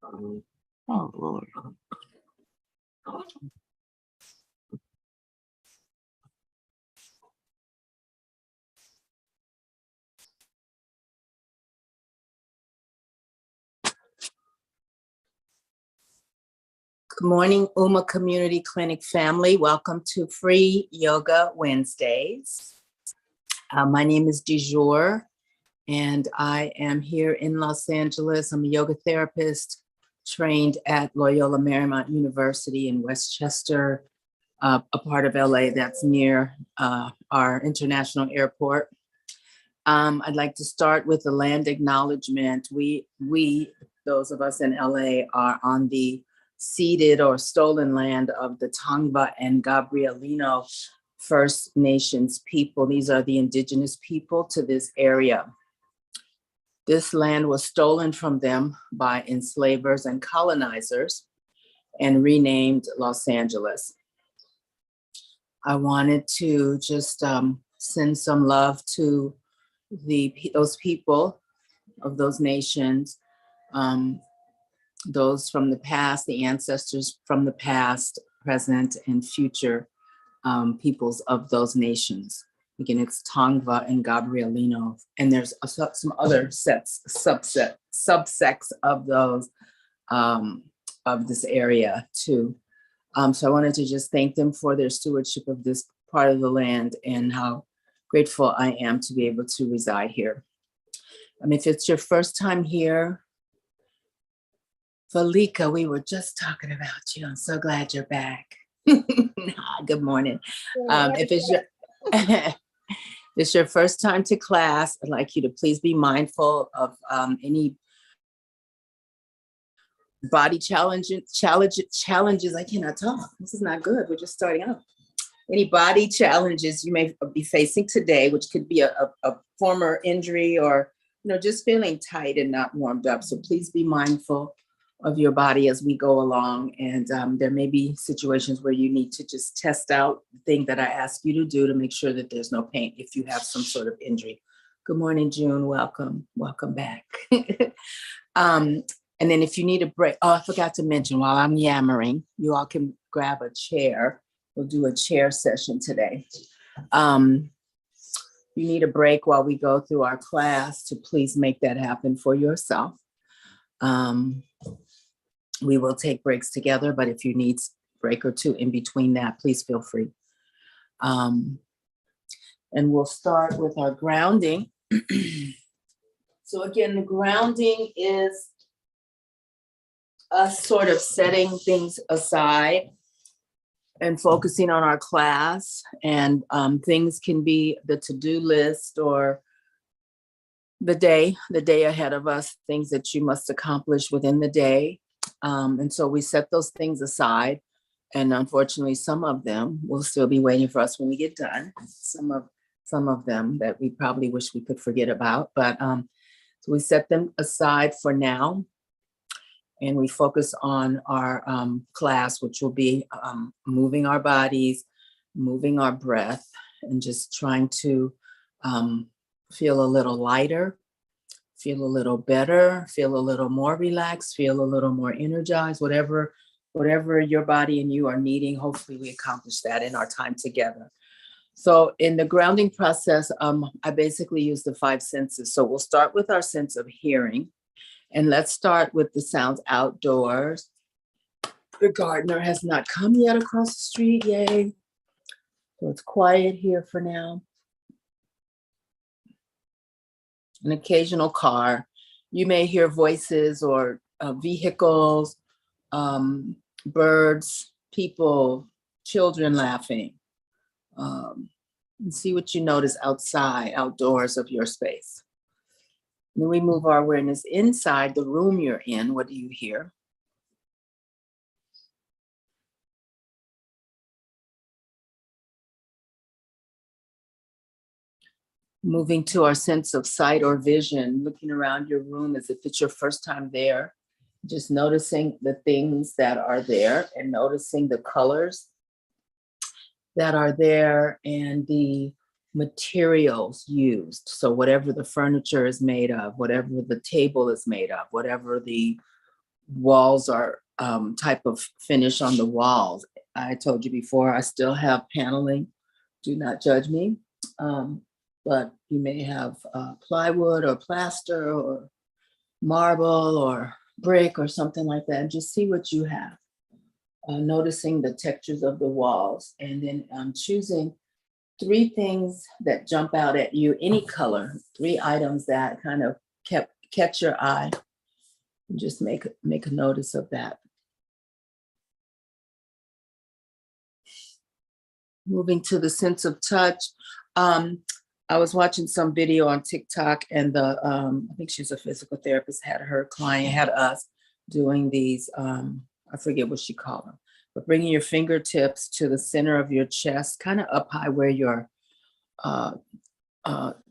Oh, Lord. Good morning, Uma Community Clinic family. Welcome to Free Yoga Wednesdays. My name is DeJur, and I am here in Los Angeles. I'm a yoga therapist trained at Loyola Marymount University in Westchester, a part of LA that's near our international airport. I'd like to start with the land acknowledgement. We, those of us in LA, are on the ceded or stolen land of the Tongva and Gabrielino First Nations people. These are the indigenous people to this area. This land was stolen from them by enslavers and colonizers and renamed Los Angeles. I wanted to just send some love to those people of those nations, those from the past, the ancestors from the past, present, and future peoples of those nations. Again, it's Tongva and Gabrielino, and there's some other subsects of those of this area too. So I wanted to just thank them for their stewardship of this part of the land and how grateful I am to be able to reside here. If it's your first time here, Valika, we were just talking about you. I'm so glad you're back. Good morning. If it's your first time to class, I'd like you to please be mindful of any body challenges. I cannot talk. This is not good. We're just starting out. Any body challenges you may be facing today, which could be a former injury or just feeling tight and not warmed up. So please be mindful of your body as we go along. And there may be situations where you need to just test out the thing that I ask you to do to make sure that there's no pain if you have some sort of injury. Good morning, June. Welcome back. And then if you need a break, I forgot to mention while I'm yammering, you all can grab a chair. We'll do a chair session today. You need a break while we go through our class to please make that happen for yourself. We will take breaks together, but if you need a break or two in between that, please feel free. And we'll start with our grounding. So again, the grounding is us sort of setting things aside and focusing on our class, and things can be the to-do list or the day ahead of us, things that you must accomplish within the day. And so we set those things aside, and unfortunately, some of them will still be waiting for us when we get done. Some of them that we probably wish we could forget about, but so we set them aside for now. And we focus on our class, which will be moving our bodies, moving our breath, and just trying to feel a little lighter, feel a little better, feel a little more relaxed, feel a little more energized, whatever your body and you are needing. Hopefully we accomplish that in our time together. So in the grounding process, I basically use the 5 senses. So we'll start with our sense of hearing. And let's start with the sounds outdoors. The gardener has not come yet across the street, yay. So it's quiet here for now. An occasional car. You may hear voices or vehicles, birds, people, children laughing. And see what you notice outdoors of your space. Then we move our awareness inside the room you're in. What do you hear? Moving to our sense of sight or vision, looking around your room as if it's your first time there, just noticing the things that are there and noticing the colors that are there and the materials used. So whatever the furniture is made of, whatever the table is made of, whatever the walls are type of finish on the walls. I told you before, I still have paneling. Do not judge me. But you may have plywood or plaster or marble or brick or something like that. Just see what you have. Noticing the textures of the walls, and then choosing 3 things that jump out at you, any color, 3 items that kind of catch your eye. Just make a notice of that. Moving to the sense of touch. I was watching some video on TikTok, and I think she's a physical therapist, had us doing these, I forget what she called them, but bringing your fingertips to the center of your chest, kind of up high where your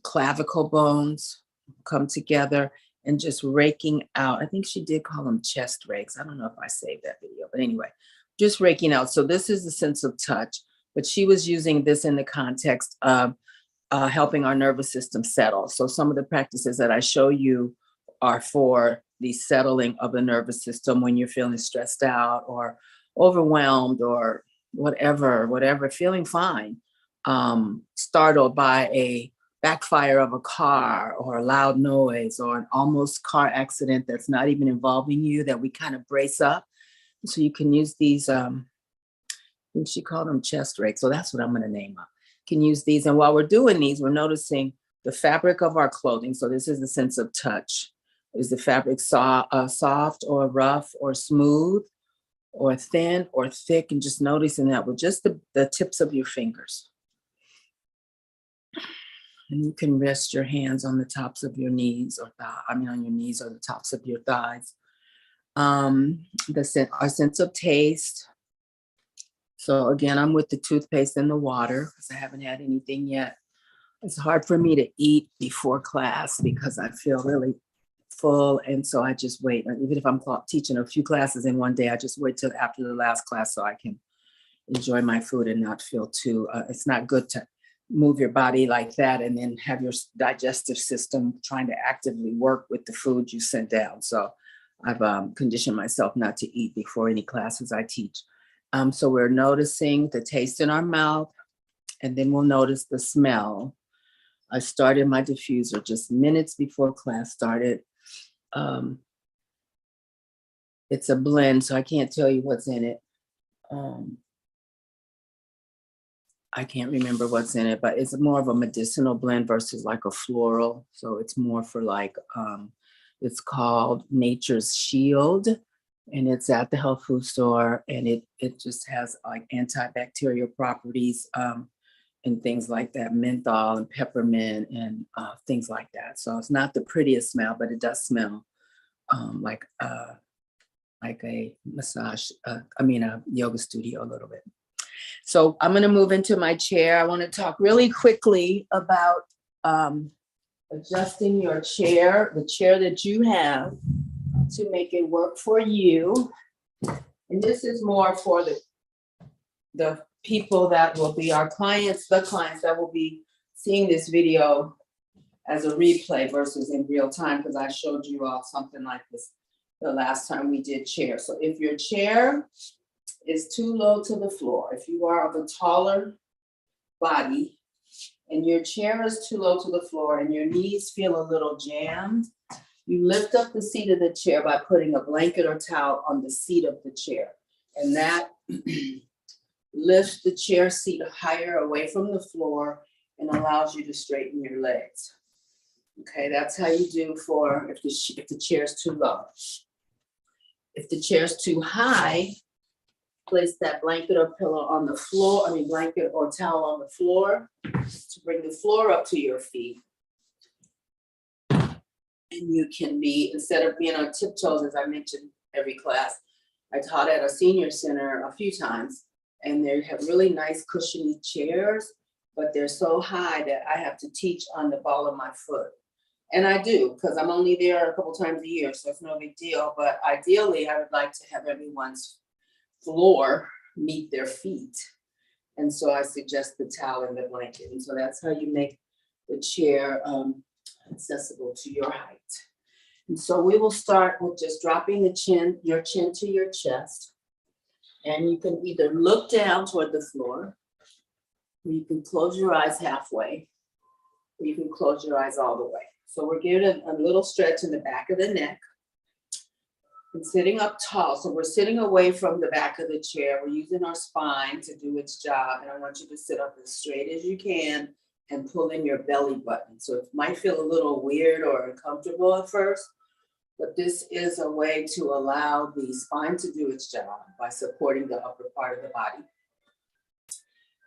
clavicle bones come together, and just raking out. I think she did call them chest rakes. I don't know if I saved that video, but anyway, just raking out. So this is the sense of touch, but she was using this in the context of helping our nervous system settle. So some of the practices that I show you are for the settling of the nervous system when you're feeling stressed out or overwhelmed or whatever, feeling fine, startled by a backfire of a car or a loud noise or an almost car accident that's not even involving you, that we kind of brace up. So you can use these, I think she called them chest rakes. So that's what I'm going to name them. Can use these. And while we're doing these, we're noticing the fabric of our clothing. So this is the sense of touch. Is the fabric soft or rough or smooth or thin or thick? And just noticing that with just the tips of your fingers. And you can rest your hands on the tops of your knees or on your knees or the tops of your thighs. Our sense of taste. So again, I'm with the toothpaste and the water because I haven't had anything yet. It's hard for me to eat before class because I feel really full. And so I just wait. Even if I'm teaching a few classes in one day, I just wait till after the last class so I can enjoy my food and not feel too, it's not good to move your body like that and then have your digestive system trying to actively work with the food you sent down. So I've conditioned myself not to eat before any classes I teach. So we're noticing the taste in our mouth, and then we'll notice the smell. I started my diffuser just minutes before class started. It's a blend, so I can't tell you what's in it. I can't remember what's in it, but it's more of a medicinal blend versus like a floral. So it's more for like, it's called Nature's Shield, and it's at the health food store, and it just has like antibacterial properties and things like that, menthol and peppermint and things like that. So it's not the prettiest smell, but it does smell like a massage, a yoga studio a little bit. So I'm going to move into my chair. I want to talk really quickly about adjusting your chair, the chair that you have, to make it work for you. And this is more for the people that will be our clients, the clients that will be seeing this video as a replay versus in real time, because I showed you all something like this the last time we did chair. So if your chair is too low to the floor, if you are of a taller body and your chair is too low to the floor and your knees feel a little jammed, you lift up the seat of the chair by putting a blanket or towel on the seat of the chair. And that lifts the chair seat higher away from the floor and allows you to straighten your legs. Okay, that's how you do for if the chair's too low. If the chair's too high, place that blanket or pillow on the floor, blanket or towel on the floor to bring the floor up to your feet. And you can be, instead of being on tiptoes, as I mentioned every class, I taught at a senior center a few times, and they have really nice cushiony chairs, but they're so high that I have to teach on the ball of my foot. And I do, because I'm only there a couple times a year, so it's no big deal. But ideally, I would like to have everyone's floor meet their feet. And so I suggest the towel and the blanket. And so that's how you make the chair accessible to your height. And so we will start with just dropping your chin to your chest. And you can either look down toward the floor, or you can close your eyes halfway, or you can close your eyes all the way. So we're giving a little stretch in the back of the neck. And sitting up tall, so we're sitting away from the back of the chair. We're using our spine to do its job. And I want you to sit up as straight as you can and pull in your belly button. So it might feel a little weird or uncomfortable at first, but this is a way to allow the spine to do its job by supporting the upper part of the body.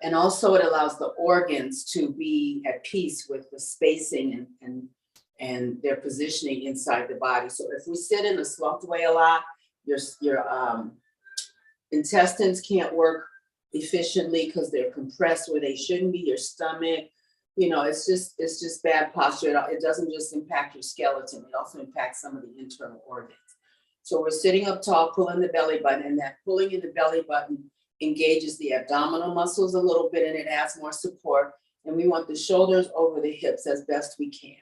And also it allows the organs to be at peace with the spacing and their positioning inside the body. So if we sit in a slumped way a lot, your intestines can't work efficiently because they're compressed where they shouldn't be. Your stomach, it's just bad posture. It doesn't just impact your skeleton, it also impacts some of the internal organs. So we're sitting up tall, pulling the belly button, and that pulling in the belly button engages the abdominal muscles a little bit and it adds more support. And we want the shoulders over the hips as best we can.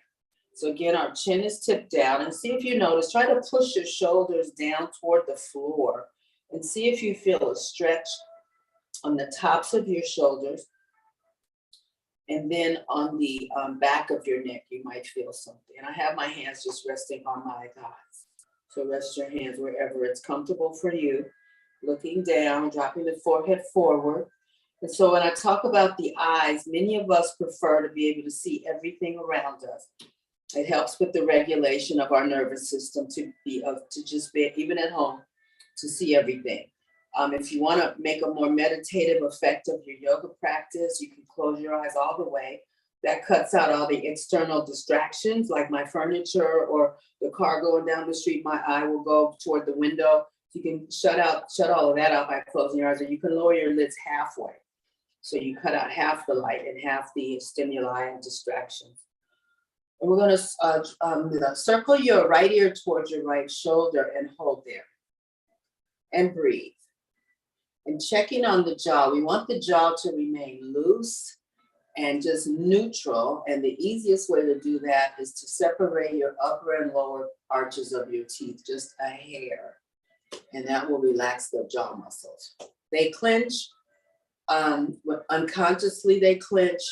So again, our chin is tipped down, and see if you notice, try to push your shoulders down toward the floor and see if you feel a stretch on the tops of your shoulders. And then on the back of your neck, you might feel something. And I have my hands just resting on my thighs. So rest your hands wherever it's comfortable for you. Looking down, dropping the forehead forward. And so when I talk about the eyes, many of us prefer to be able to see everything around us. It helps with the regulation of our nervous system to just be, even at home, to see everything. If you want to make a more meditative effect of your yoga practice, you can close your eyes all the way. That cuts out all the external distractions like my furniture or the car going down the street. My eye will go toward the window. You can shut all of that out by closing your eyes, or you can lower your lids halfway. So you cut out half the light and half the stimuli and distractions. And we're going to circle your right ear towards your right shoulder and hold there. And breathe. And checking on the jaw, we want the jaw to remain loose and just neutral. And the easiest way to do that is to separate your upper and lower arches of your teeth, just a hair. And that will relax the jaw muscles. They clench. Unconsciously they clench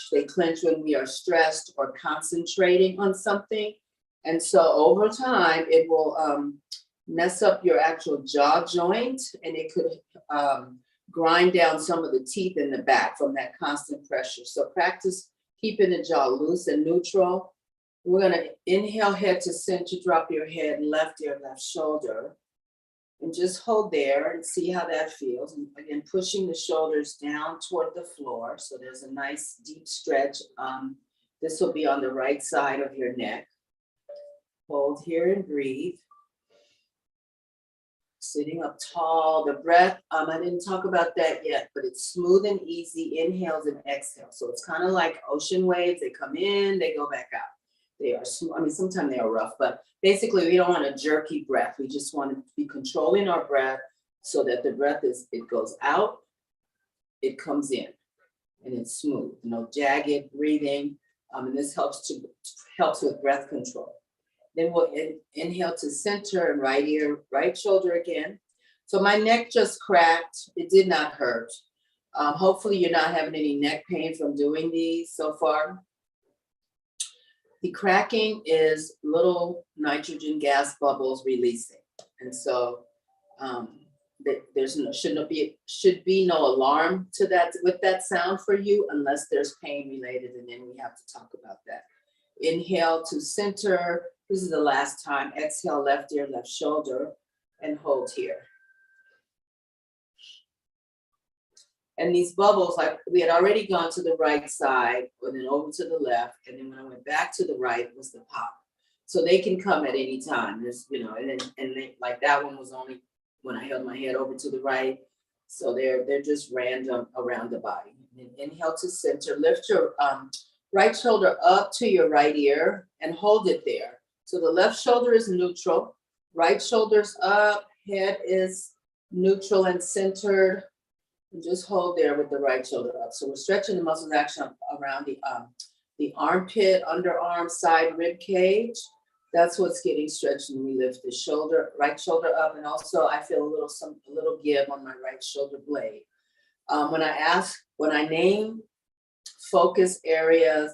when we are stressed or concentrating on something. And so over time, it will mess up your actual jaw joint, and it could grind down some of the teeth in the back from that constant pressure. So practice keeping the jaw loose and neutral. We're gonna inhale head to center, drop your head, left ear, left shoulder. And just hold there and see how that feels. And again, pushing the shoulders down toward the floor. So there's a nice deep stretch. This will be on the right side of your neck. Hold here and breathe. Sitting up tall, the breath, I didn't talk about that yet, but it's smooth and easy inhales and exhales. So it's kind of like ocean waves. They come in, they go back out. They are, sometimes they are rough, but basically we don't want a jerky breath. We just want to be controlling our breath so that the breath it goes out, it comes in, and it's smooth, no jagged breathing. And this helps with breath control. Then we'll inhale to center and right ear, right shoulder again. So my neck just cracked. It did not hurt. Hopefully you're not having any neck pain from doing these so far. The cracking is little nitrogen gas bubbles releasing. And so should be no alarm to that with that sound for you unless there's pain related, and then we have to talk about that. Inhale to center. This is the last time. Exhale, left ear, left shoulder, and hold here. And these bubbles, like we had already gone to the right side, and then over to the left, and then when I went back to the right was the pop. So they can come at any time. There's, like that one was only when I held my head over to the right. So they're just random around the body. And inhale to center. Lift your right shoulder up to your right ear and hold it there. So the left shoulder is neutral, right shoulder's up, head is neutral and centered. And just hold there with the right shoulder up. So we're stretching the muscles actually around the armpit, underarm, side rib cage. That's what's getting stretched when we lift the shoulder, right shoulder up. And also I feel a little give on my right shoulder blade. When I name focus areas,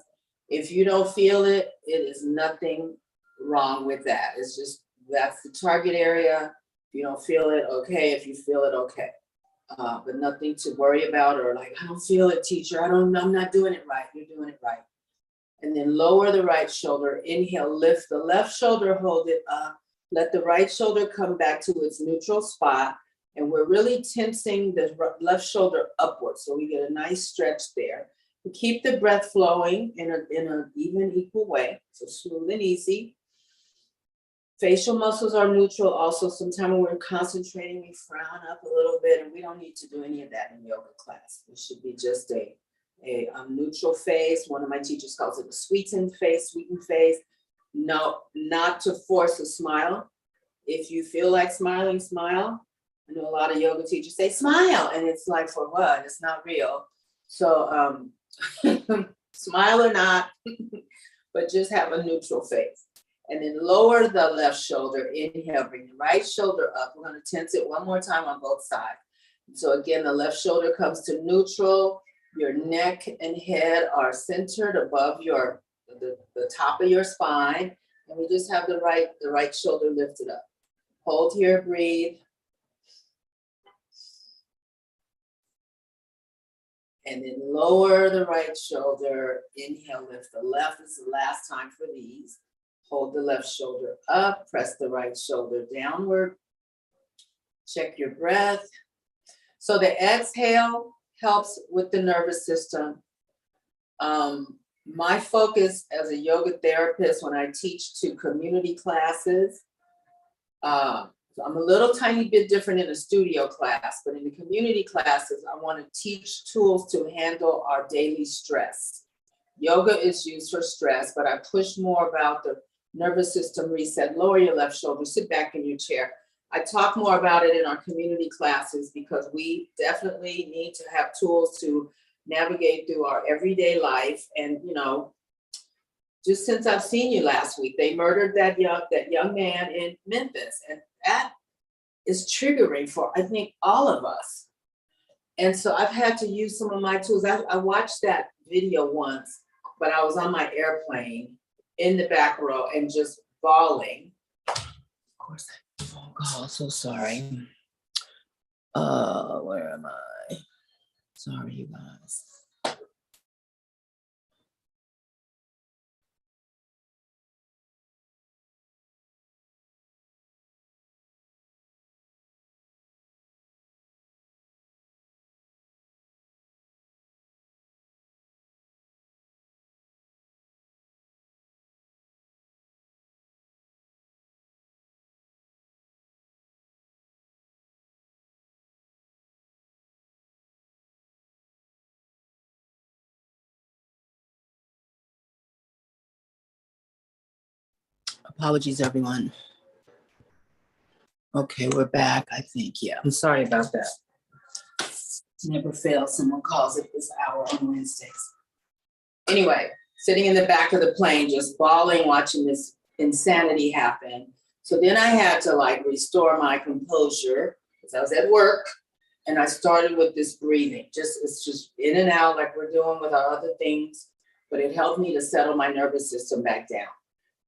if you don't feel it, it is nothing wrong with that. It's just, that's the target area. If you don't feel it, okay. If you feel it, okay. But nothing to worry about, or like, I don't feel it, teacher. I'm not doing it right. You're doing it right. And then lower the right shoulder. Inhale, lift the left shoulder, hold it up. Let the right shoulder come back to its neutral spot. And we're really tensing the left shoulder upwards. So we get a nice stretch there. We keep the breath flowing in an even, equal way. So smooth and easy. Facial muscles are neutral. Also, sometimes when we're concentrating, we frown up a little bit, and we don't need to do any of that in yoga class. It should be just a neutral face. One of my teachers calls it a sweetened face. No, not to force a smile. If you feel like smiling, smile. I know a lot of yoga teachers say smile, and it's like, for what? It's not real. So smile or not, but just have a neutral face. And then lower the left shoulder. Inhale, bring the right shoulder up. We're going to tense it one more time on both sides. So again, the left shoulder comes to neutral. Your neck and head are centered above the top of your spine. And we just have the right shoulder lifted up. Hold here, breathe. And then lower the right shoulder. Inhale, lift the left. This is the last time for these. Hold the left shoulder up, press the right shoulder downward. Check your breath. So the exhale helps with the nervous system. My focus as a yoga therapist when I teach to community classes, so I'm a little tiny bit different in a studio class, but in the community classes, I want to teach tools to handle our daily stress. Yoga is used for stress, but I push more about the nervous system reset. Lower your left shoulder, sit back in your chair. I talk more about it in our community classes because we definitely need to have tools to navigate through our everyday life. And, you know, just since I've seen you last week, they murdered that young man in Memphis. And that is triggering for, I think, all of us. And so I've had to use some of my tools. I watched that video once, but I was on my airplane in the back row and just bawling. Of course, I had a phone call, so sorry. Where am I? Sorry, you guys. Apologies, everyone. Okay, we're back, I think. Yeah, I'm sorry about that. Never fails. Someone calls at this hour on Wednesdays. Anyway, sitting in the back of the plane, just bawling, watching this insanity happen. So then I had to like restore my composure because I was at work, and I started with this breathing. It's just in and out like we're doing with our other things, but it helped me to settle my nervous system back down.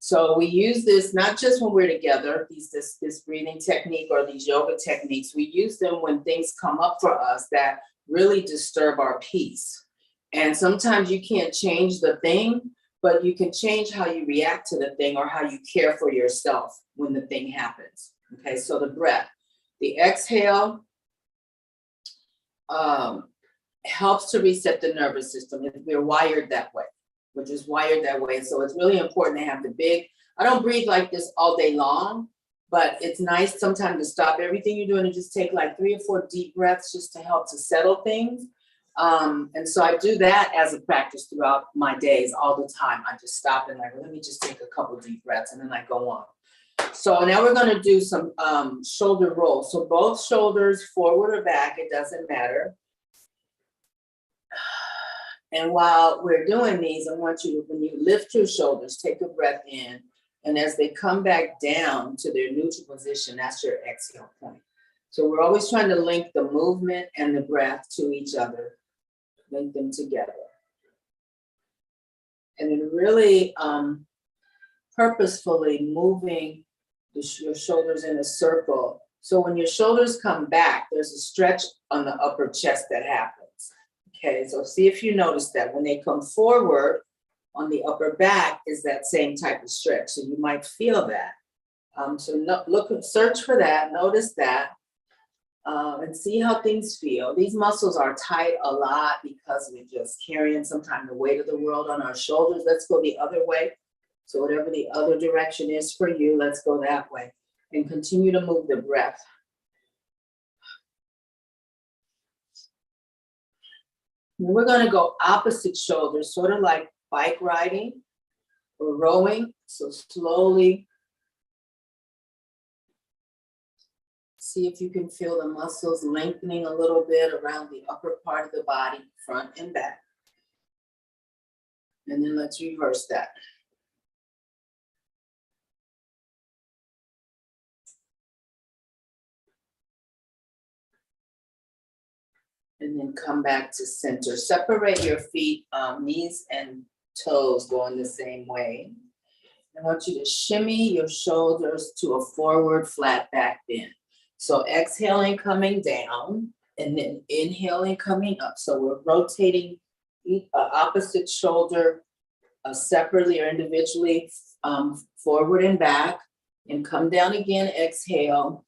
So we use this not just when we're together, this breathing technique or these yoga techniques. We use them when things come up for us that really disturb our peace. And sometimes you can't change the thing, but you can change how you react to the thing or how you care for yourself when the thing happens. Okay, so the breath. The exhale helps to reset the nervous system. We're wired that way. We're just wired that way. So it's really important to have the big, I don't breathe like this all day long, but it's nice sometimes to stop everything you're doing and just take like 3 or 4 deep breaths just to help to settle things. And so I do that as a practice throughout my days all the time. I just stop and like, let me just take a couple deep breaths and then I go on. So now we're going to do some shoulder rolls. So both shoulders forward or back, it doesn't matter. And while we're doing these, I want you to, when you lift your shoulders, take a breath in And as they come back down to their neutral position, that's your exhale point. So we're always trying to link the movement and the breath to each other, link them together. And then really purposefully moving your shoulders in a circle. So when your shoulders come back, there's a stretch on the upper chest that happens. Okay, so see if you notice that when they come forward on the upper back is that same type of stretch. So you might feel that. Search for that, notice that, and see how things feel. These muscles are tight a lot because we're just carrying sometimes the weight of the world on our shoulders. Let's go the other way. So whatever the other direction is for you, let's go that way. And continue to move the breath. And we're going to go opposite shoulders, sort of like bike riding or rowing. So slowly see if you can feel the muscles lengthening a little bit around the upper part of the body, front and back. And then let's reverse that. And then come back to center. Separate your feet, knees and toes going the same way. I want you to shimmy your shoulders to a forward flat back bend. So exhaling, coming down, and then inhaling, coming up. So we're rotating opposite shoulder separately or individually, forward and back, and come down again, exhale.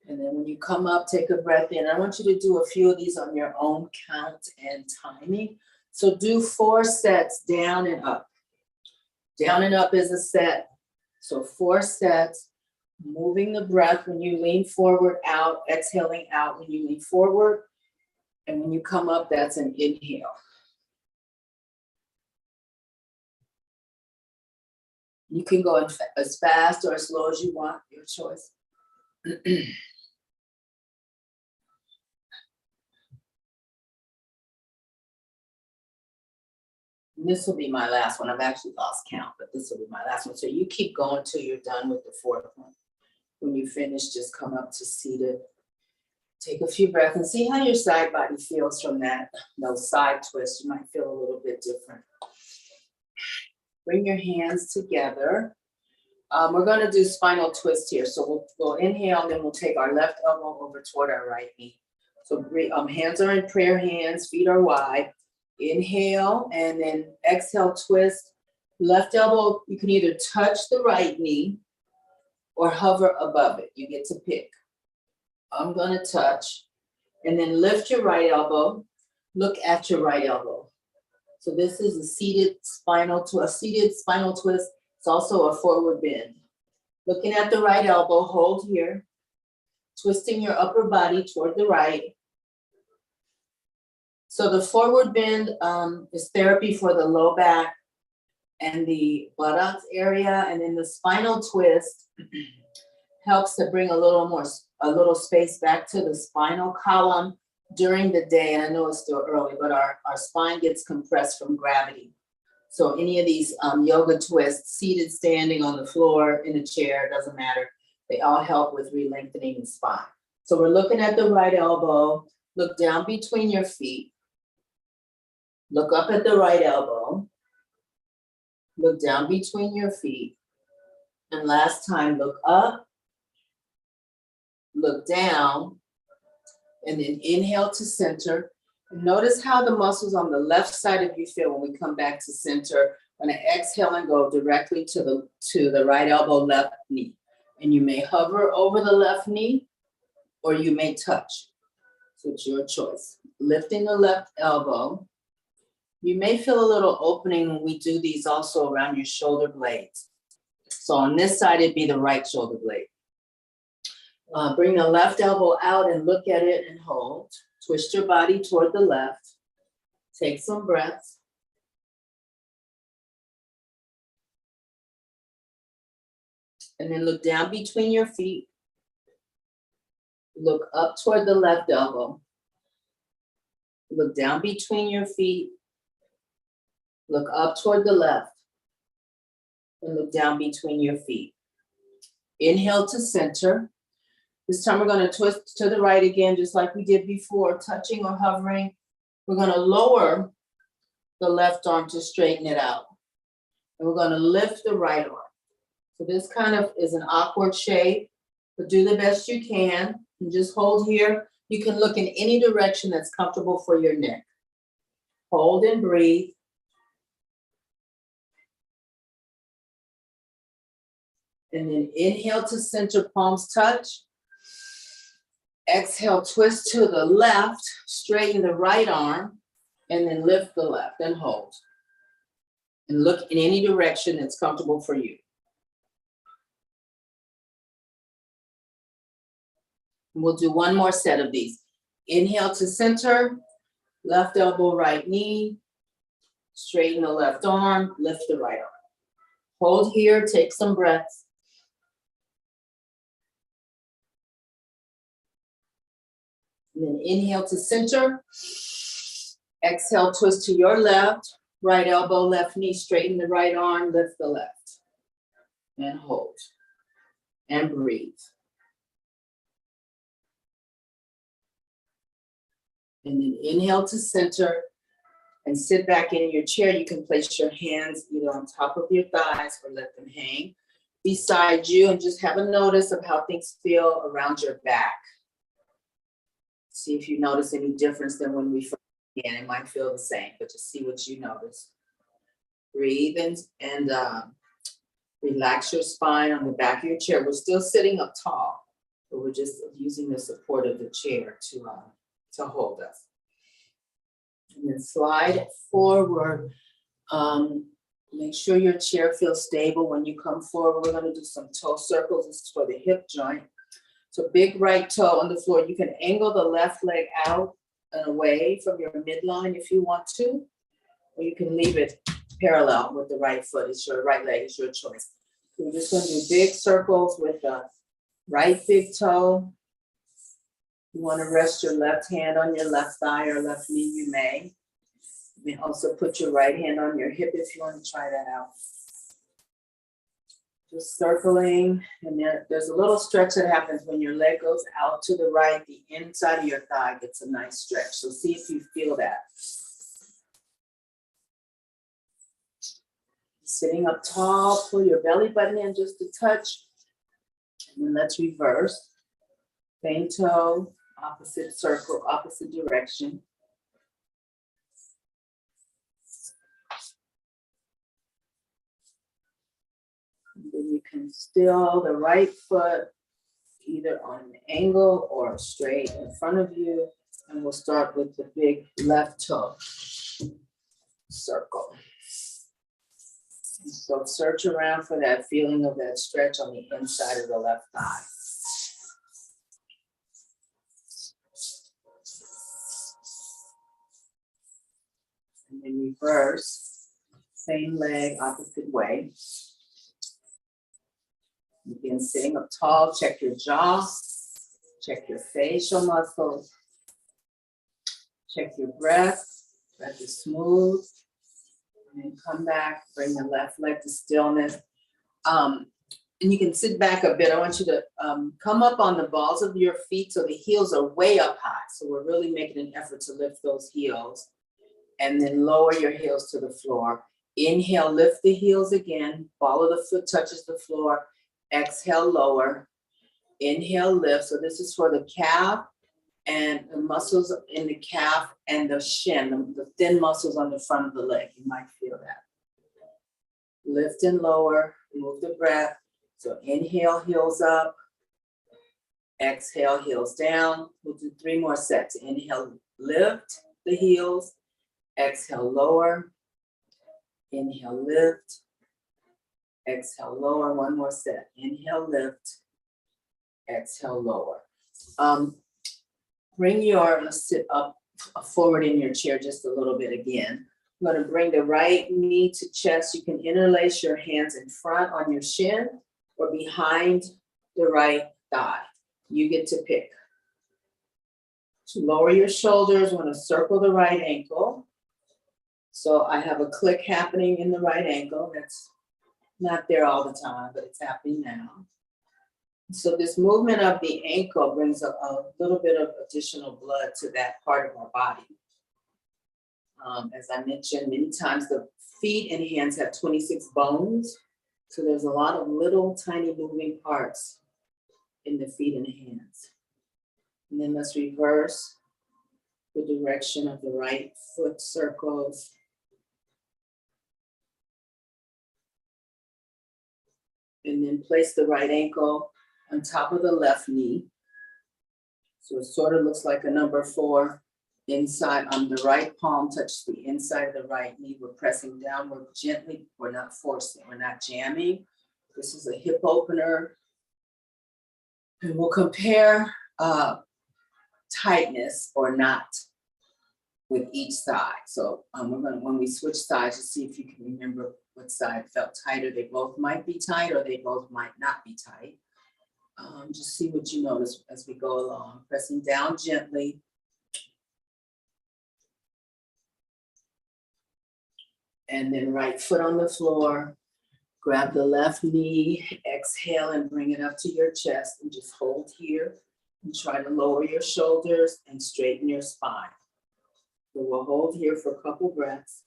And then when you come up, take a breath in. I want you to do a few of these on your own count and timing. So do 4 sets down and up. Down and up is a set. So 4 sets, moving the breath when you lean forward, out, exhaling out when you lean forward. And when you come up, that's an inhale. You can go as fast or as slow as you want, your choice. This will be my last one. I've actually lost count, but this will be my last one. So you keep going till you're done with the 4th one. When you finish, just come up to seated. Take a few breaths and see how your side body feels from that. Those side twists, you might feel a little bit different. Bring your hands together. We're going to do spinal twist here. So we'll inhale, then we'll take our left elbow over toward our right knee. So hands are in prayer hands, feet are wide. Inhale and then exhale, twist. Left elbow, you can either touch the right knee or hover above it. You get to pick. I'm going to touch and then lift your right elbow. Look at your right elbow. So this is a seated spinal twist. It's also a forward bend. Looking at the right elbow, hold here. Twisting your upper body toward the right. So the forward bend is therapy for the low back and the buttocks area. And then the spinal twist helps to bring a little space back to the spinal column during the day. And I know it's still early, but our spine gets compressed from gravity. So any of these yoga twists, seated, standing, on the floor, in a chair, doesn't matter. They all help with re-lengthening the spine. So we're looking at the right elbow. Look down between your feet. Look up at the right elbow. Look down between your feet. And last time, look up, look down, and then inhale to center. And notice how the muscles on the left side of you feel when we come back to center. I'm going to exhale and go directly to the right elbow, left knee. And you may hover over the left knee, or you may touch. So it's your choice. Lifting the left elbow. You may feel a little opening when we do these also around your shoulder blades. So on this side, it'd be the right shoulder blade. Bring the left elbow out and look at it and hold. Twist your body toward the left. Take some breaths. And then look down between your feet. Look up toward the left elbow. Look down between your feet. Look up toward the left. and look down between your feet. Inhale to center. This time we're going to twist to the right again, just like we did before, touching or hovering. We're going to lower the left arm to straighten it out. And we're going to lift the right arm. So this kind of is an awkward shape, but do the best you can and just hold here. You can look in any direction that's comfortable for your neck. Hold and breathe. And then inhale to center, palms touch. Exhale, twist to the left, straighten the right arm, and then lift the left and hold. And look in any direction that's comfortable for you. And we'll do one more set of these. Inhale to center, left elbow, right knee, straighten the left arm, lift the right arm. Hold here, take some breaths. And then inhale to center. Exhale, twist to your left. Right elbow, left knee, straighten the right arm, lift the left. And hold. And breathe. And then inhale to center. And sit back in your chair. You can place your hands either on top of your thighs or let them hang beside you. And just have a notice of how things feel around your back. See if you notice any difference than when we first began. It might feel the same, but just see what you notice. Breathe and relax your spine on the back of your chair. We're still sitting up tall, but we're just using the support of the chair to hold us. And then slide forward. Make sure your chair feels stable when you come forward. We're going to do some toe circles. This is for the hip joint. So big right toe on the floor. You can angle the left leg out and away from your midline if you want to, or you can leave it parallel with the right foot. It's your right leg, it's your choice. So we're just going to do big circles with the right big toe. You want to rest your left hand on your left thigh or left knee, you may. You may also put your right hand on your hip if you want to try that out. Just circling, and there's a little stretch that happens when your leg goes out to the right. The inside of your thigh gets a nice stretch. So see if you feel that. Sitting up tall, pull your belly button in just a touch. And then let's reverse. Same toe, opposite circle, opposite direction. And then you can still the right foot either on an angle or straight in front of you. And we'll start with the big left toe circle. And so search around for that feeling of that stretch on the inside of the left thigh. And then reverse, same leg, opposite way. Again, sitting up tall, check your jaw, check your facial muscles, check your breath, breath is smooth. And then come back, bring the left leg to stillness. And you can sit back a bit. I want you to come up on the balls of your feet so the heels are way up high. So we're really making an effort to lift those heels. And then lower your heels to the floor. Inhale, lift the heels again. Ball of the foot touches the floor. Exhale, lower. Inhale, lift. So this is for the calf and the muscles in the calf and the shin, the thin muscles on the front of the leg. You might feel that. Lift and lower. Move the breath. So inhale, heels up. Exhale, heels down. We'll do 3 more sets. Inhale, lift the heels. Exhale, lower. Inhale, lift. Exhale, lower. 1 more set. Inhale, lift. Exhale, lower. Let's sit up forward in your chair just a little bit again. I'm going to bring the right knee to chest. You can interlace your hands in front on your shin or behind the right thigh. You get to pick. To lower your shoulders, we're going to circle the right ankle. So I have a click happening in the right ankle. That's Not there all the time, but it's happening now. So this movement of the ankle brings a little bit of additional blood to that part of our body. As I mentioned many times, the feet and hands have 26 bones. So there's a lot of little tiny moving parts in the feet and the hands. And then let's reverse the direction of the right foot circles. And then place the right ankle on top of the left knee. So it sort of looks like a number 4. Inside on the right palm, touch the inside of the right knee. We're pressing downward gently. We're not forcing, we're not jamming. This is a hip opener. And we'll compare tightness or not with each side. So we're gonna, when we switch sides, to see if you can remember what side felt tighter. They both might be tight or they both might not be tight. Just see what you notice as we go along. Pressing down gently. And then right foot on the floor, grab the left knee, exhale and bring it up to your chest and just hold here and try to lower your shoulders and straighten your spine. So we'll hold here for a couple breaths.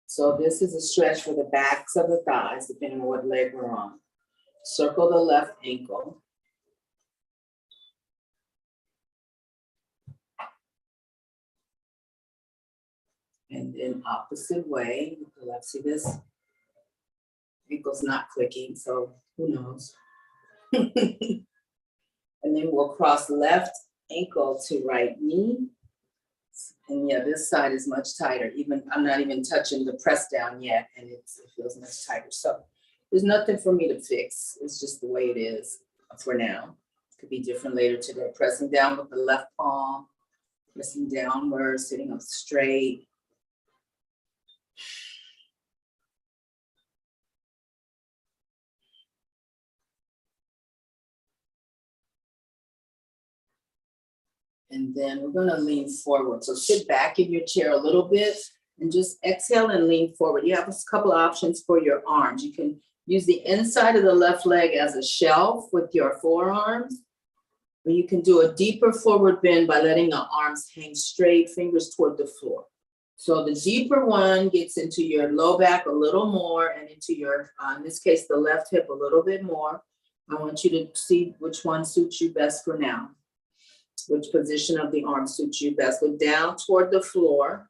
So this is a stretch for the backs of the thighs, depending on what leg we're on. Circle the left ankle. And then opposite way, let's see this. Ankle's not clicking, so who knows? And then we'll cross left ankle to right knee. And yeah, this side is much tighter. Even I'm not even touching the press down yet, and it feels much tighter. So there's nothing for me to fix. It's just the way it is for now. It could be different later today. Pressing down with the left palm, pressing downward, sitting up straight. And then we're gonna lean forward. So sit back in your chair a little bit and just exhale and lean forward. You have a couple of options for your arms. You can use the inside of the left leg as a shelf with your forearms, or you can do a deeper forward bend by letting the arms hang straight, fingers toward the floor. So the deeper one gets into your low back a little more and into your, in this case, the left hip a little bit more. I want you to see which one suits you best for now. Which position of the arm suits you best. Look down toward the floor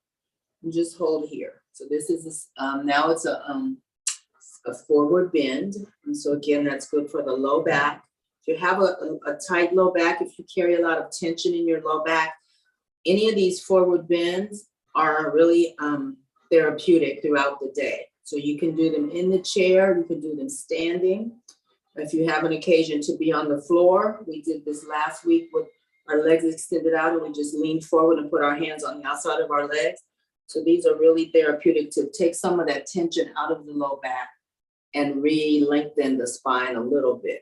and just hold here. So this is, now it's a forward bend. And so again, that's good for the low back. If you have a tight low back, if you carry a lot of tension in your low back, any of these forward bends are really therapeutic throughout the day. So you can do them in the chair, you can do them standing. If you have an occasion to be on the floor, we did this last week with our legs extended out and we just leaned forward and put our hands on the outside of our legs. So these are really therapeutic to take some of that tension out of the low back and re-lengthen the spine a little bit.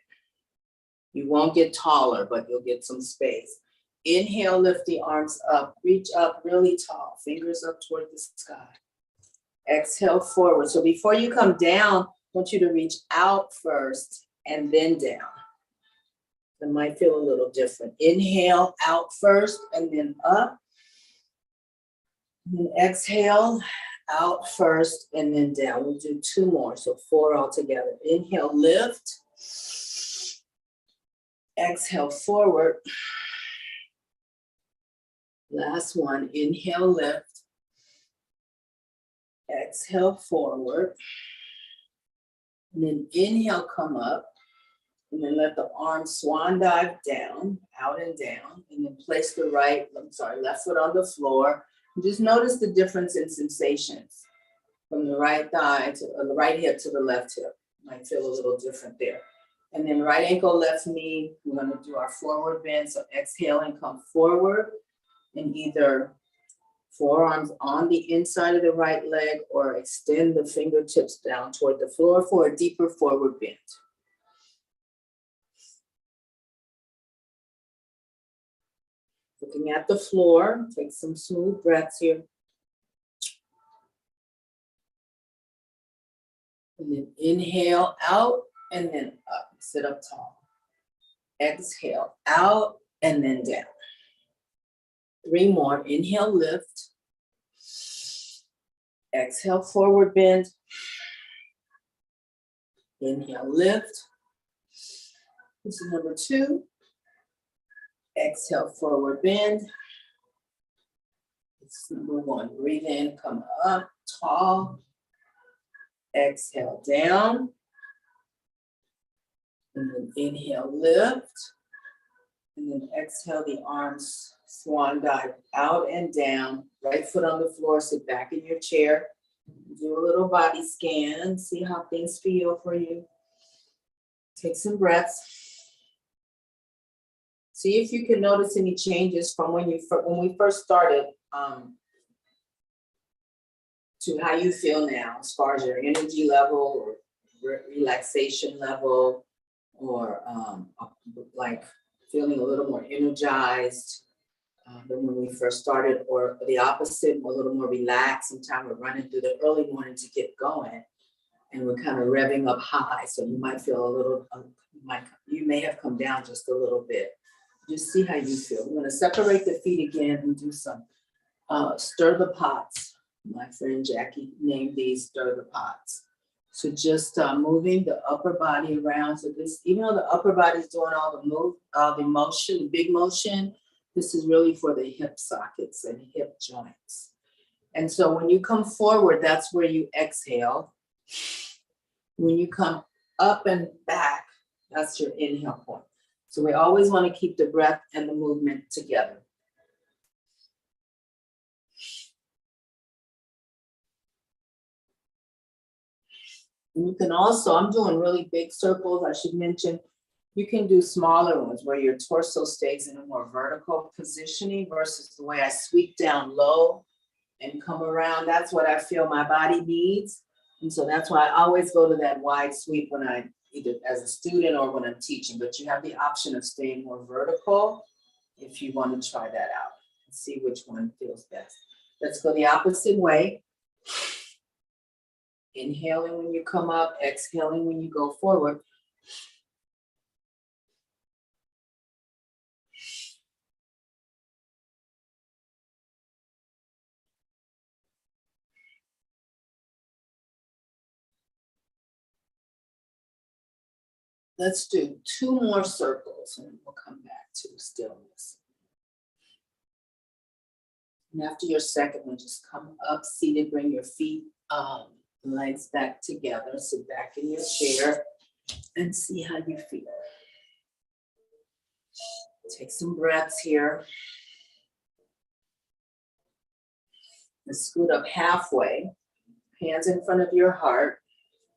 You won't get taller, but you'll get some space. Inhale, lift the arms up, reach up really tall, fingers up toward the sky. Exhale forward. So before you come down, I want you to reach out first and then down. It might feel a little different. Inhale out first and then up. And then exhale out first and then down. We'll do 2 more, so 4 altogether. Inhale, lift. Exhale forward. Last one, inhale, lift. Exhale forward. And then inhale, come up. And then let the arms swan dive down, out and down. And then place the left foot on the floor. And just notice the difference in sensations from the right thigh to the right hip to the left hip. Might feel a little different there. And then right ankle, left knee. We're going to do our forward bend. So exhale and come forward. And either forearms on the inside of the right leg or extend the fingertips down toward the floor for a deeper forward bend. Looking at the floor, take some smooth breaths here. And then inhale out and then up. Sit up tall. Exhale out and then down. 3 more. Inhale, lift. Exhale, forward bend. Inhale, lift. This is number 2. Exhale, forward bend. This is number 1. Breathe in, come up, tall. Exhale, down. And then inhale, lift. And then exhale, the arms swan dive out and down. Right foot on the floor, sit back in your chair. Do a little body scan, see how things feel for you. Take some breaths. See if you can notice any changes from when we first started to how you feel now, as far as your energy level or relaxation level, or like feeling a little more energized than when we first started, or the opposite, a little more relaxed. Sometimes we're running through the early morning to get going, and we're kind of revving up high. So you might feel a little, you may have come down just a little bit. Just see how you feel. We're going to separate the feet again and do some stir the pots. My friend Jackie named these stir the pots. So just moving the upper body around. So this, even though the upper body is doing all the motion, the big motion, this is really for the hip sockets and hip joints. And so when you come forward, that's where you exhale. When you come up and back, that's your inhale point. So we always want to keep the breath and the movement together. And you can also, I'm doing really big circles, I should mention, you can do smaller ones where your torso stays in a more vertical positioning versus the way I sweep down low and come around. That's what I feel my body needs. And so that's why I always go to that wide sweep when I, either as a student or when I'm teaching, but you have the option of staying more vertical if you want to try that out and see which one feels best. Let's go the opposite way. Inhaling when you come up, exhaling when you go forward. Let's do 2 more circles and we'll come back to stillness. And after your second one, just come up seated, bring your feet, legs back together, sit back in your chair and see how you feel. Take some breaths here. And scoot up halfway, hands in front of your heart.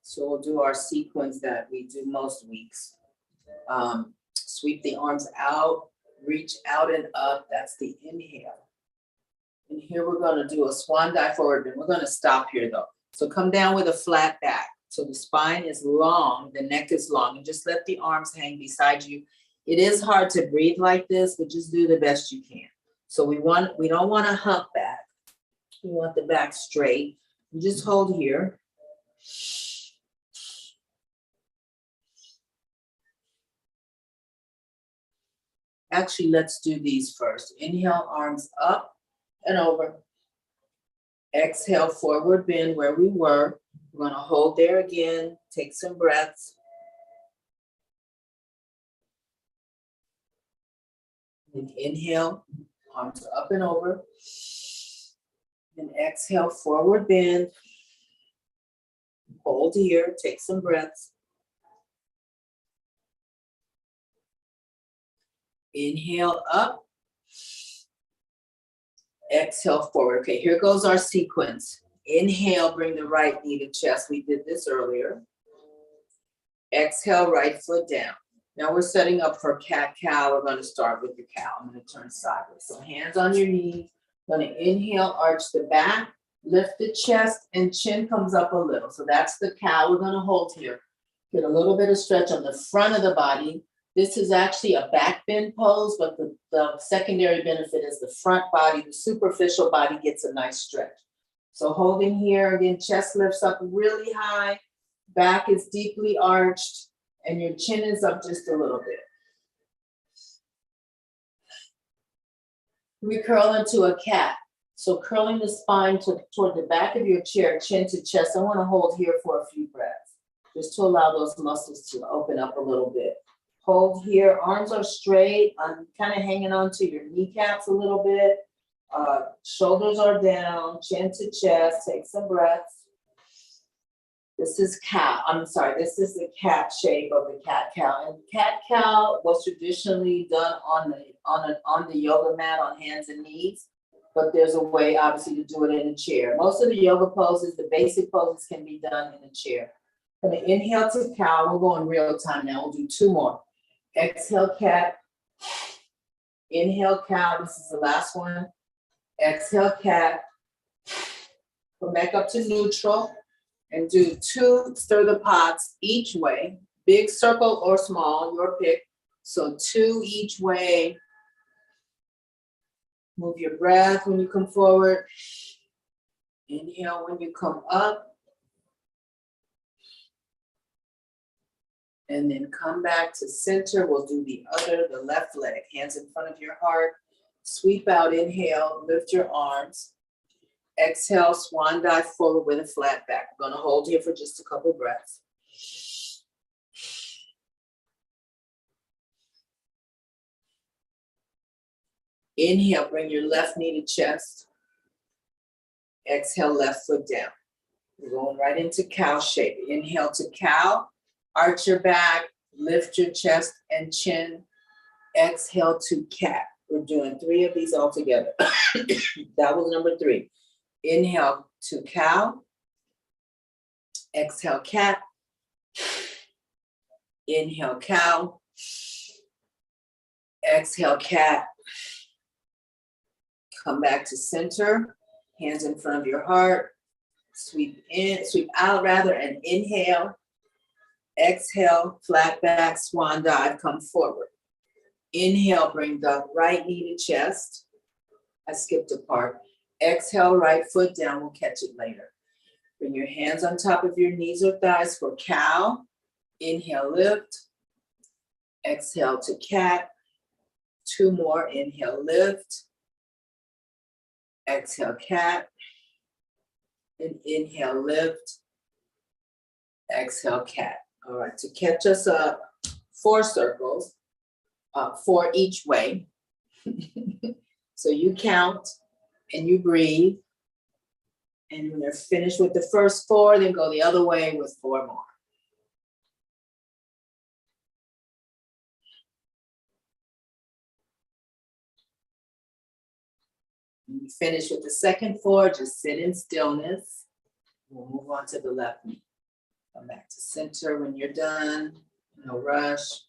So we'll do our sequence that we do most weeks. Sweep the arms out, reach out and up. That's the inhale. And here we're going to do a swan dive forward, and we're going to stop here though. So come down with a flat back. So the spine is long, the neck is long, and just let the arms hang beside you. It is hard to breathe like this, but just do the best you can. So we don't want to hump back. We want the back straight. You just hold here. Actually, let's do these first. Inhale, arms up and over. Exhale, forward bend where we were. We're going to hold there again. Take some breaths. And inhale, arms up and over. And exhale, forward bend. Hold here, take some breaths. Inhale up. Exhale forward. Okay, here goes our sequence. Inhale, bring the right knee to chest. We did this earlier. Exhale, right foot down. Now we're setting up for cat-cow. We're going to start with your cow. I'm going to turn sideways. So hands on your knees. Going to inhale, arch the back, lift the chest, and chin comes up a little. So that's the cow. We're going to hold here. Get a little bit of stretch on the front of the body. This is actually a back bend pose, but the secondary benefit is the front body, the superficial body gets a nice stretch. So holding here, again, chest lifts up really high. Back is deeply arched and your chin is up just a little bit. We curl into a cat. So curling the spine toward the back of your chair, chin to chest. I want to hold here for a few breaths, just to allow those muscles to open up a little bit. Hold here, arms are straight. I'm kind of hanging on to your kneecaps a little bit. Shoulders are down, chin to chest. Take some breaths. This is cow. I'm sorry, this is the cat shape of the cat cow. And cat cow was traditionally done on the yoga mat on hands and knees, but there's a way obviously to do it in a chair. Most of the yoga poses, the basic poses can be done in a chair. I'm gonna inhale to cow. We'll go in real time now. We'll do 2 more. Exhale cat. Inhale cow. This is the last one. Exhale cat. Come back up to neutral. And do 2 stir the pots each way, big circle or small, your pick. So 2 each way. Move your breath when you come forward. Inhale when you come up. And then come back to center. We'll do the left leg, hands in front of your heart. Sweep out, inhale, lift your arms. Exhale, swan dive forward with a flat back. We're gonna hold here for just a couple breaths. Inhale, bring your left knee to chest. Exhale, left foot down. We're going right into cow shape. Inhale to cow, arch your back, lift your chest and chin. Exhale to cat. We're doing 3 of these all together. That was number 3. Inhale to cow. Exhale cat. Inhale cow. Exhale cat. Come back to center. Hands in front of your heart. Sweep out rather, and inhale. Exhale, flat back, swan dive, come forward. Inhale, bring the right knee to chest. I skipped a part. Exhale, right foot down. We'll catch it later. Bring your hands on top of your knees or thighs for cow. Inhale, lift. Exhale to cat. 2 more. Inhale, lift. Exhale, cat. And inhale, lift. Exhale, cat. All right, to catch us up, 4 circles, 4 each way. So you count and you breathe. And when you're finished with the first 4, then go the other way with 4 more. When you finish with the second 4, just sit in stillness. We'll move on to the left knee. Come back to center when you're done. No rush.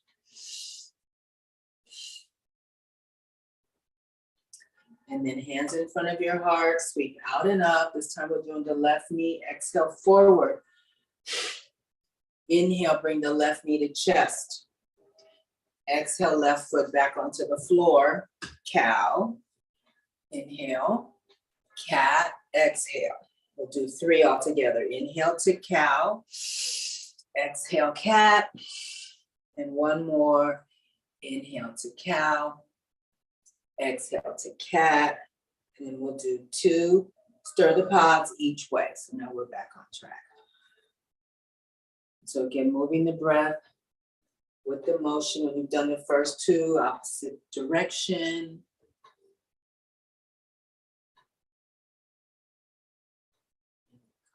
And then hands in front of your heart, sweep out and up. This time we're doing the left knee. Exhale forward. Inhale, bring the left knee to chest. Exhale, left foot back onto the floor. Cow. Inhale. Cat. Exhale. We'll do 3 all together. Inhale to cow. Exhale, cat. And 1 more. Inhale to cow. Exhale to cat. And then we'll do 2 stir the pots each way. So now we're back on track. So again, moving the breath with the motion. When you've done the first 2, opposite direction.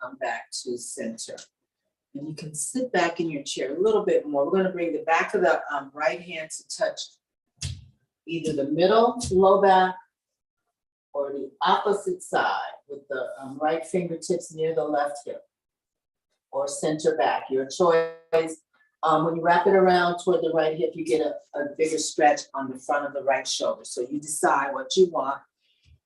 Come back to center. And you can sit back in your chair a little bit more. We're going to bring the back of the right hand to touch either the middle, low back, or the opposite side with the right fingertips near the left hip, or center back, your choice. When you wrap it around toward the right hip, you get a bigger stretch on the front of the right shoulder. So you decide what you want.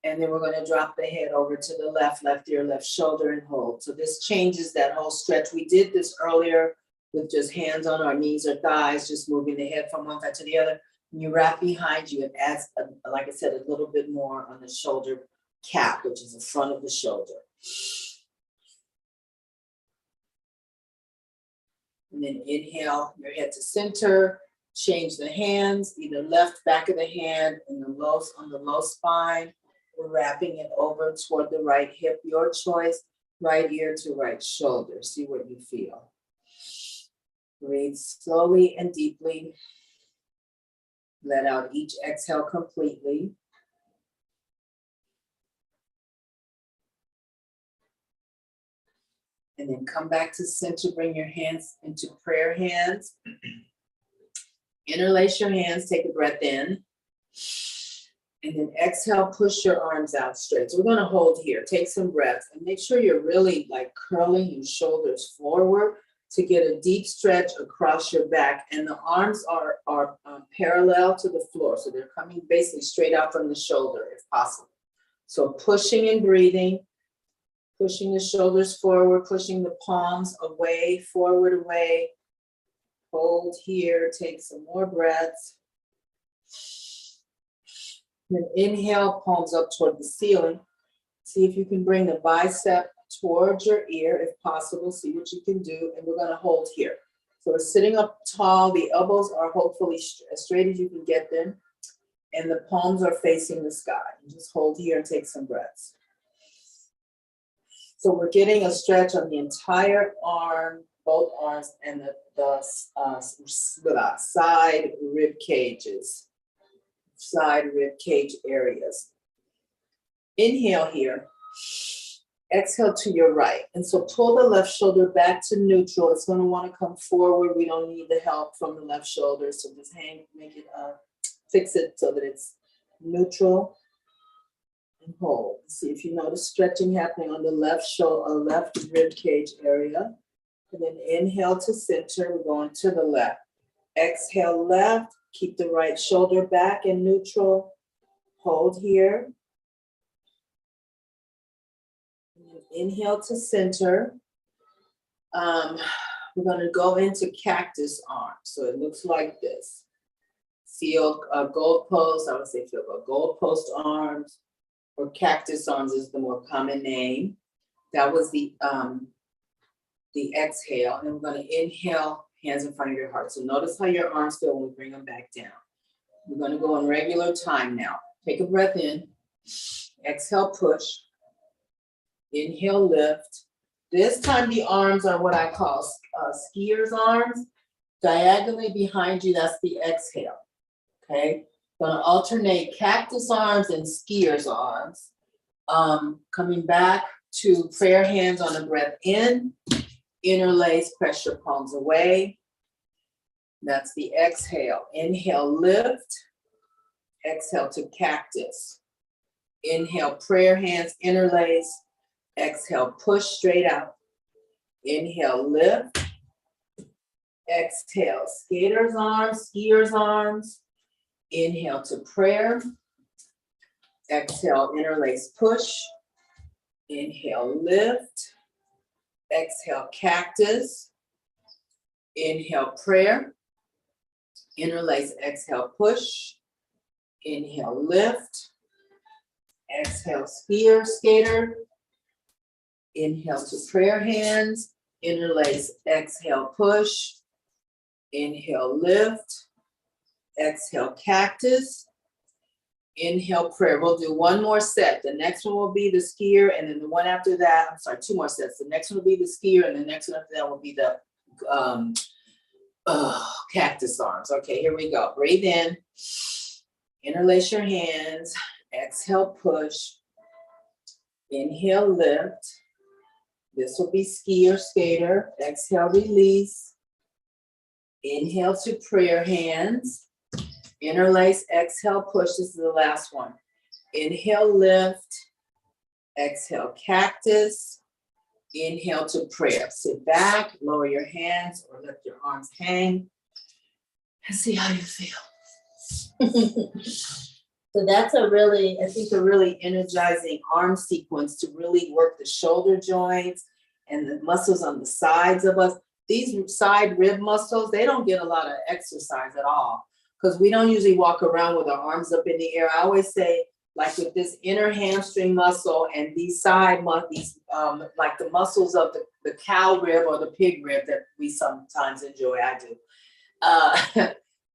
And then we're going to drop the head over to the left ear, left shoulder, and hold. So this changes that whole stretch. We did this earlier with just hands on our knees or thighs, just moving the head from one side to the other. When you wrap behind you, it adds, like I said, a little bit more on the shoulder cap, which is the front of the shoulder. And then inhale your head to center. Change the hands, either left back of the hand and on the low spine. We're wrapping it over toward the right hip, your choice, right ear to right shoulder. See what you feel. Breathe slowly and deeply. Let out each exhale completely. And then come back to center, bring your hands into prayer hands. Interlace your hands, take a breath in. And then exhale, push your arms out straight. So we're gonna hold here, take some breaths and make sure you're really like curling your shoulders forward to get a deep stretch across your back. And the arms are parallel to the floor. So they're coming basically straight out from the shoulder if possible. So pushing and breathing, pushing the shoulders forward, pushing the palms away, forward, away. Hold here, take some more breaths. Then inhale, palms up toward the ceiling. See if you can bring the bicep towards your ear if possible. See what you can do. And we're gonna hold here. So we're sitting up tall. The elbows are hopefully as straight as you can get them. And the palms are facing the sky. And just hold here and take some breaths. So we're getting a stretch on the entire arm, both arms, and the side rib cages, side rib cage areas. Inhale here, exhale to your right. And so pull the left shoulder back to neutral. It's gonna wanna come forward. We don't need the help from the left shoulder. So just fix it so that it's neutral. And hold. See if you notice stretching happening on the left shoulder, left rib cage area. And then inhale to center, we're going to the left. Exhale left, keep the right shoulder back in neutral. Hold here. And then inhale to center. We're gonna go into cactus arm. So it looks like this. Feel a goalpost, I would say feel a goalpost arms, or cactus arms is the more common name. That was the exhale. And we're gonna inhale, hands in front of your heart. So notice how your arms feel when we bring them back down. We're gonna go in regular time now. Take a breath in, exhale, push, inhale, lift. This time the arms are what I call skier's arms. Diagonally behind you, that's the exhale, okay? Gonna alternate cactus arms and skier's arms. Coming back to prayer hands on a breath in, interlace, press your palms away. That's the exhale. Inhale, lift. Exhale to cactus. Inhale, prayer hands, interlace. Exhale, push straight out. Inhale, lift. Exhale, skater's arms, skier's arms. Inhale to prayer. Exhale, interlace, push. Inhale, lift. Exhale, cactus. Inhale, prayer. Interlace, exhale, push. Inhale, lift. Exhale, skater. Inhale to prayer hands. Interlace, exhale, push. Inhale, lift. Exhale, cactus. Inhale, prayer. We'll do one more set. The next one will be the skier, and then the one after that, I'm sorry, two more sets. The next one will be the skier, and the next one after that will be the cactus arms. Okay, here we go. Breathe in. Interlace your hands. Exhale, push. Inhale, lift. This will be skier, skater. Exhale, release. Inhale to prayer hands. Interlace, exhale, push. This is the last one. Inhale, lift. Exhale, cactus. Inhale to prayer. Sit back, lower your hands or let your arms hang and see how you feel. So that's I think a really energizing arm sequence to really work the shoulder joints and the muscles on the sides of us. These side rib muscles, they don't get a lot of exercise at all because we don't usually walk around with our arms up in the air. I always say like with this inner hamstring muscle and these side muscles, like the muscles of the cow rib or the pig rib that we sometimes enjoy, I do.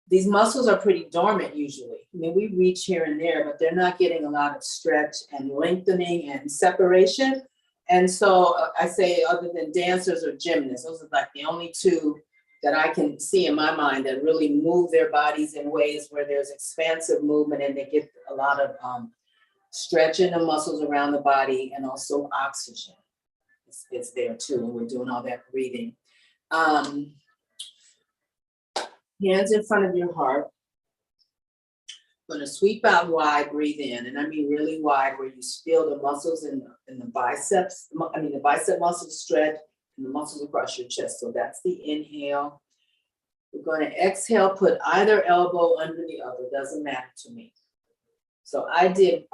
These muscles are pretty dormant usually. I mean, we reach here and there, but they're not getting a lot of stretch and lengthening and separation. And so I say, other than dancers or gymnasts, those are like the only two that I can see in my mind that really move their bodies in ways where there's expansive movement and they get a lot of stretching the muscles around the body, and also oxygen. It's there too, and we're doing all that breathing. Hands in front of your heart. Going to sweep out wide, breathe in, and I mean really wide, where you feel the muscles in the biceps, the bicep muscles stretch and the muscles across your chest. So that's the inhale. We're going to exhale, put either elbow under the other, doesn't matter to me. So I did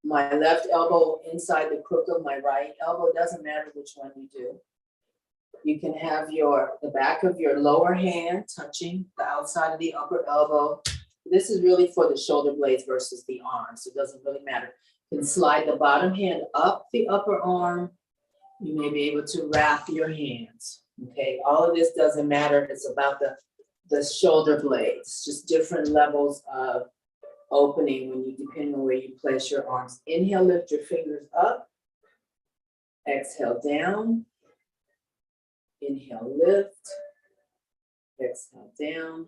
my left elbow inside the crook of my right elbow, doesn't matter which one you do. You can have the back of your lower hand touching the outside of the upper elbow. This is really for the shoulder blades versus the arms, so it doesn't really matter. You can slide the bottom hand up the upper arm. You may be able to wrap your hands, okay? All of this doesn't matter. It's about the shoulder blades, just different levels of opening depending on where you place your arms. Inhale, lift your fingers up. Exhale, down. Inhale, lift. Exhale, down.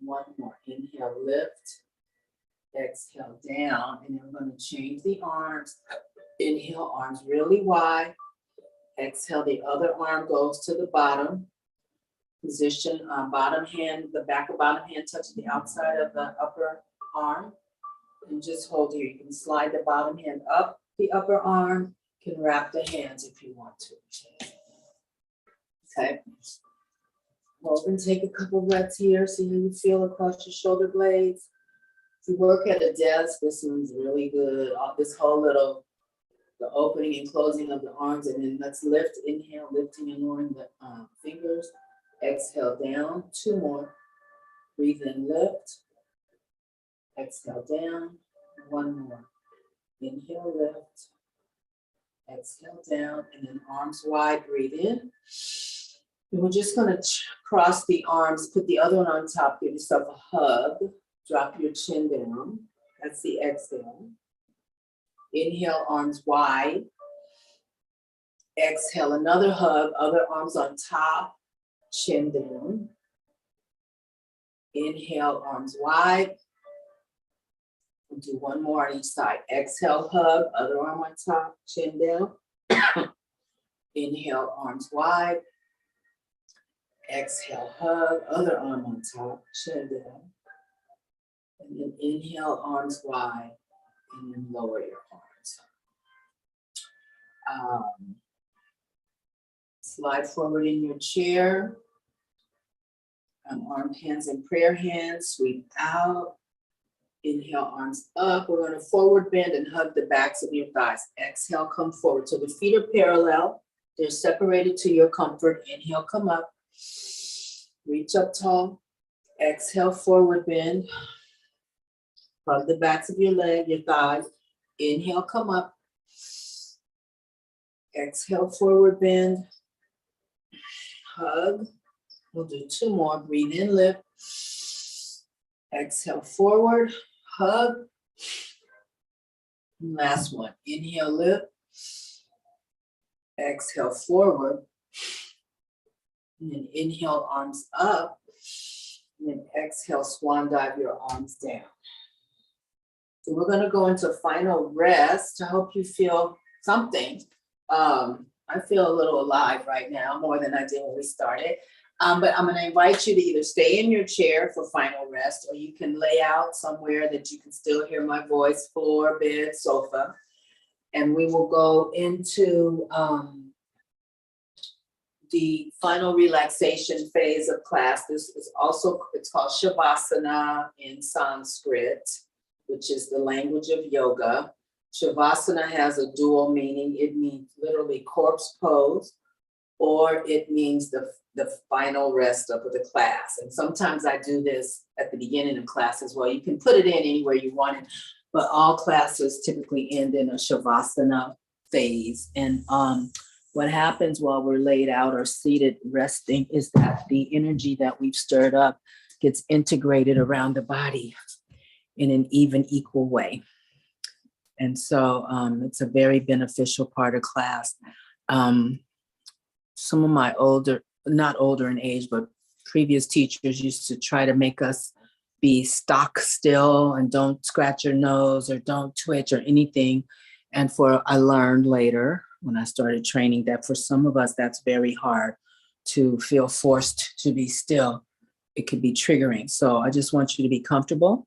One more. Inhale, lift. Exhale, down. And then we're going to change the arms. Inhale, arms really wide. Exhale, the other arm goes to the bottom. Position, bottom hand, the back of bottom hand touching the outside of the upper arm. And just hold here. You can slide the bottom hand up the upper arm. You can wrap the hands if you want to. Okay. Hold and take a couple breaths here. See how you feel across your shoulder blades. If you work at a desk, this one's really good. This whole little, the opening and closing of the arms, and then let's lift. Inhale, lifting and lowering the fingers. Exhale, down. Two more. Breathe in, lift. Exhale, down. One more. Inhale, lift. Exhale, down, and then arms wide. Breathe in. And we're just going to cross the arms, put the other one on top, give yourself a hug, drop your chin down. That's the exhale. Inhale, arms wide. Exhale, another hug, other arms on top, chin down. Inhale, arms wide. We'll do one more on each side. Exhale, hug, other arm on top, chin down. Inhale, arms wide. Exhale, hug, other arm on top, chin down. And then inhale, arms wide, and then lower your arms. Slide forward in your chair. Arm hands and prayer hands, sweep out. Inhale, arms up. We're going to forward bend and hug the backs of your thighs. Exhale, come forward. So the feet are parallel. They're separated to your comfort. Inhale, come up. Reach up tall. Exhale, forward bend. Hug the backs of your your thighs. Inhale, come up. Exhale, forward bend. Hug. We'll do two more. Breathe in, lift. Exhale, forward. Hug. And last one. Inhale, lift. Exhale, forward. And then inhale, arms up. And then exhale, swan dive your arms down. So we're going to go into final rest to help you feel something. I feel a little alive right now, more than I did when we started. But I'm going to invite you to either stay in your chair for final rest, or you can lay out somewhere that you can still hear my voice, floor, bed, sofa. And we will go into the final relaxation phase of class. This is also, it's called Shavasana in Sanskrit, which is the language of yoga. Shavasana has a dual meaning. It means literally corpse pose, or it means the final rest of the class. And sometimes I do this at the beginning of class as well. You can put it in anywhere you want it. but all classes typically end in a Shavasana phase. And what happens while we're laid out or seated resting is that the energy that we've stirred up gets integrated around the body in an even, equal way. And so it's a very beneficial part of class. Some of my not older in age, but previous teachers used to try to make us be stock still and don't scratch your nose or don't twitch or anything. And I learned later when I started training that for some of us, that's very hard to feel forced to be still. It could be triggering. So I just want you to be comfortable.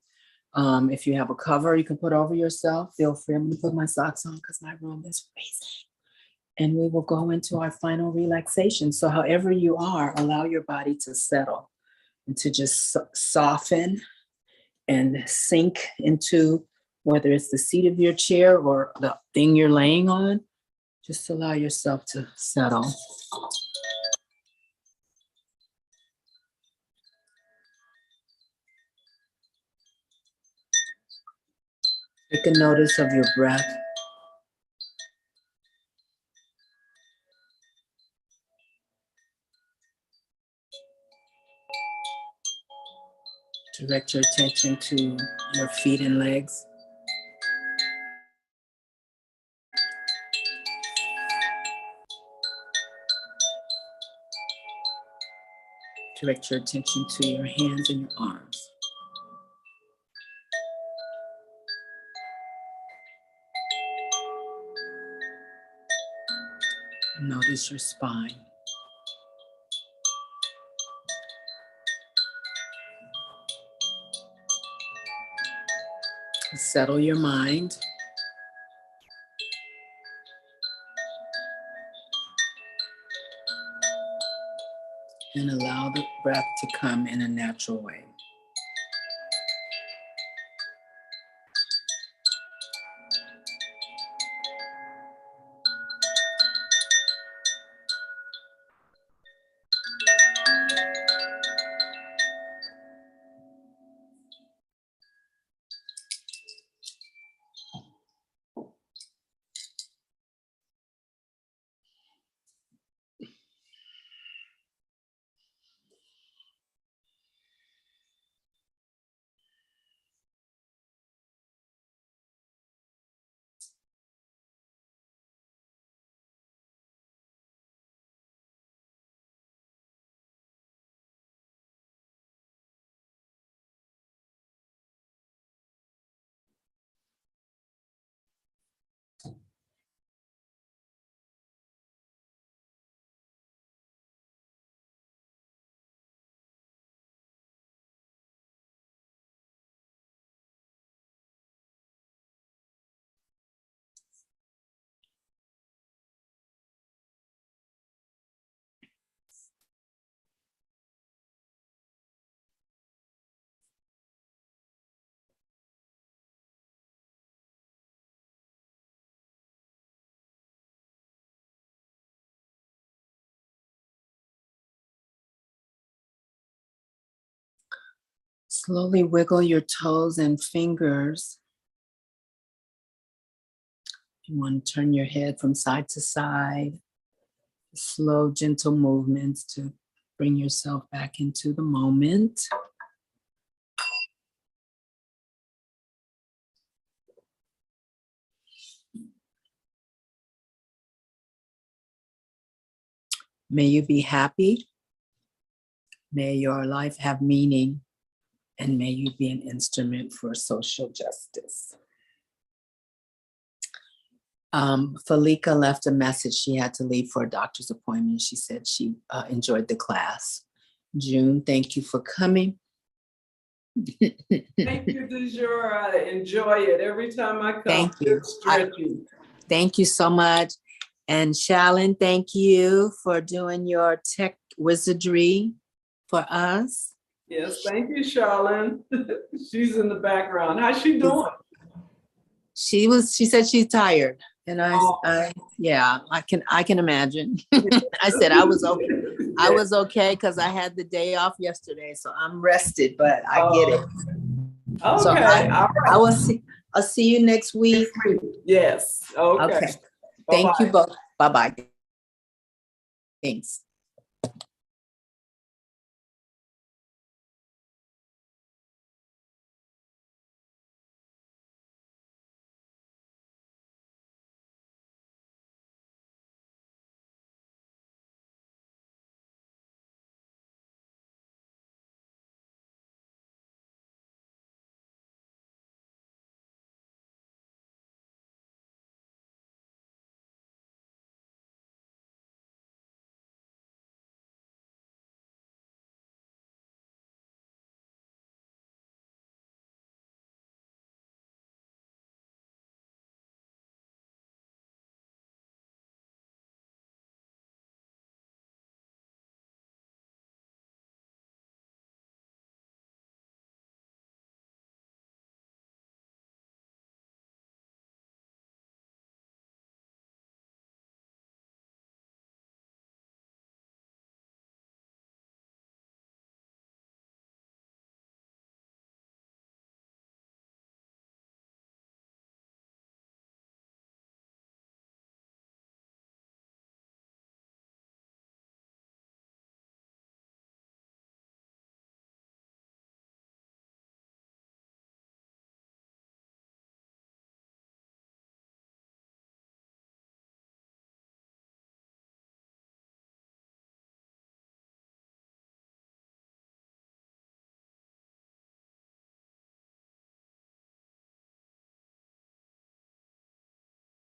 If you have a cover you can put over yourself, feel free. I'm going to put my socks on because my room is freezing. And we will go into our final relaxation. So however you are, allow your body to settle and to just soften and sink into whether it's the seat of your chair or the thing you're laying on. Just allow yourself to settle. Take a notice of your breath. Direct your attention to your feet and legs. Direct your attention to your hands and your arms. Notice your spine. Settle your mind. And allow the breath to come in a natural way. Slowly wiggle your toes and fingers. You want to turn your head from side to side. Slow, gentle movements to bring yourself back into the moment. May you be happy. May your life have meaning. And may you be an instrument for social justice. Falika left a message. She had to leave for a doctor's appointment. She said she enjoyed the class. June, thank you for coming. Thank you, DeJur. I enjoy it every time I come. Thank you. Stretching. Thank you so much. And Shalyn, thank you for doing your tech wizardry for us. Yes, thank you, Charlene. She's in the background. How's she doing? She said she's tired. And yeah, I can imagine. I said I was okay. I was okay because I had the day off yesterday, so I'm rested, but I get it. Okay. So I'll see you next week. Yes, okay. Okay. Thank you both. Bye-bye. Thanks.